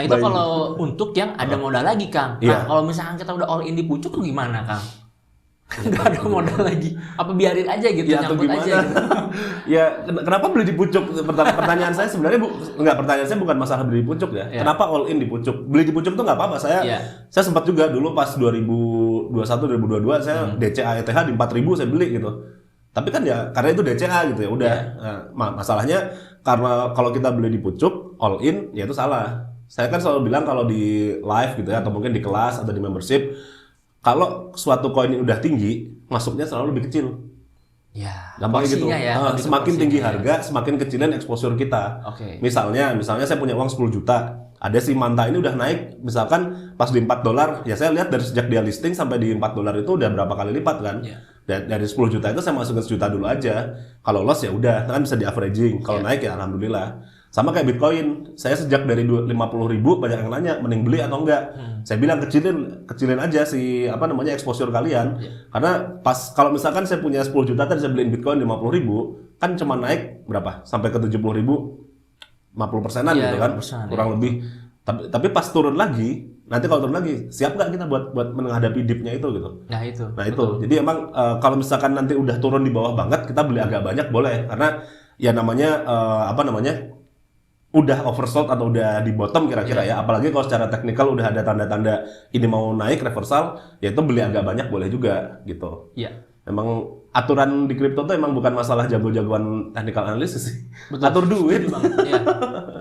Nah, itu kalau untuk yang ada modal lagi, Kang. Nah, kalau misalkan kita udah all in di pucuk tuh gimana, Kang? Nggak ada modal lagi. Apa biarin aja gitu, ya, nyangkut aja gitu. Ya, kenapa beli di pucuk? Pertanyaan saya sebenarnya pertanyaan saya bukan masalah beli di pucuk ya. Kenapa all in di pucuk? Beli di pucuk tuh nggak apa-apa. Saya sempat juga dulu pas 2021 2022 saya DCA ETH di 4.000 saya beli gitu. Tapi kan ya karena itu DCA gitu ya udah. Nah, masalahnya karena kalau kita beli di pucuk all in ya itu salah. Saya kan selalu bilang kalau di live gitu ya atau mungkin di kelas atau di membership, kalau suatu koin ini udah tinggi, masuknya selalu lebih kecil. Ya, gampangnya gitu. Semakin tinggi harga, semakin kecilin exposure kita. Misalnya saya punya uang 10 juta. Ada si Manta ini udah naik, misalkan pas di $4, ya saya lihat dari sejak dia listing sampai di $4 itu udah berapa kali lipat kan. Dari 10 juta itu saya masukin sejuta dulu aja. Kalau loss ya udah, kan bisa di averaging. Kalau naik ya alhamdulillah. Sama kayak Bitcoin, saya sejak dari 50.000 banyak yang nanya mending beli atau enggak. Saya bilang kecilin aja si exposure kalian. Karena pas kalau misalkan saya punya 10 juta tadi saya beliin Bitcoin 50.000, kan cuma naik berapa? Sampai ke 70.000, 50%-an gitu kan, kurang lebih. Tapi pas turun lagi, nanti kalau turun lagi, siap nggak kita buat menghadapi dipnya itu gitu? Nah itu. Jadi emang kalau misalkan nanti udah turun di bawah banget, kita beli agak banyak boleh, karena ya namanya udah oversold atau udah di bottom kira-kira ya. Apalagi kalau secara teknikal udah ada tanda-tanda ini mau naik reversal, ya itu beli agak banyak boleh juga gitu. Iya. Emang aturan di kripto tuh emang bukan masalah jago-jagoan technical analysis sih. Atur duit.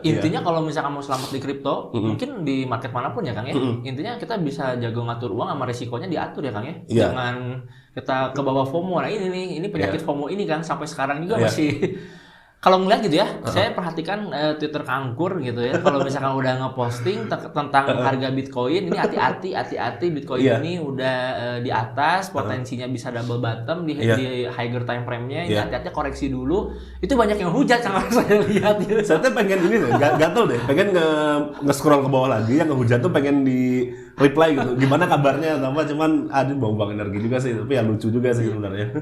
Intinya kalau misalkan mau selamat di kripto, mungkin di market manapun ya Kang ya. Intinya kita bisa jago ngatur uang sama resikonya diatur ya Kang ya. Jangan kita ke bawah FOMO. Nah ini penyakit FOMO ini Kang sampai sekarang juga masih. Kalau ngeliat gitu ya, saya perhatikan Twitter Kangkur gitu ya. Kalau misalkan udah ngeposting tentang harga Bitcoin, ini hati-hati Bitcoin ini udah di atas, potensinya bisa double bottom di higher time frame-nya. Ini hati-hati koreksi dulu. Itu banyak yang hujat sama saya lihat gitu. Saya tuh pengen ini deh, gatel deh, pengen nge-scroll ke bawah lagi, yang ngehujat tuh pengen di reply gitu. Gimana kabarnya? Cuman buang-buang energi juga sih, tapi ya lucu juga sih sebenarnya.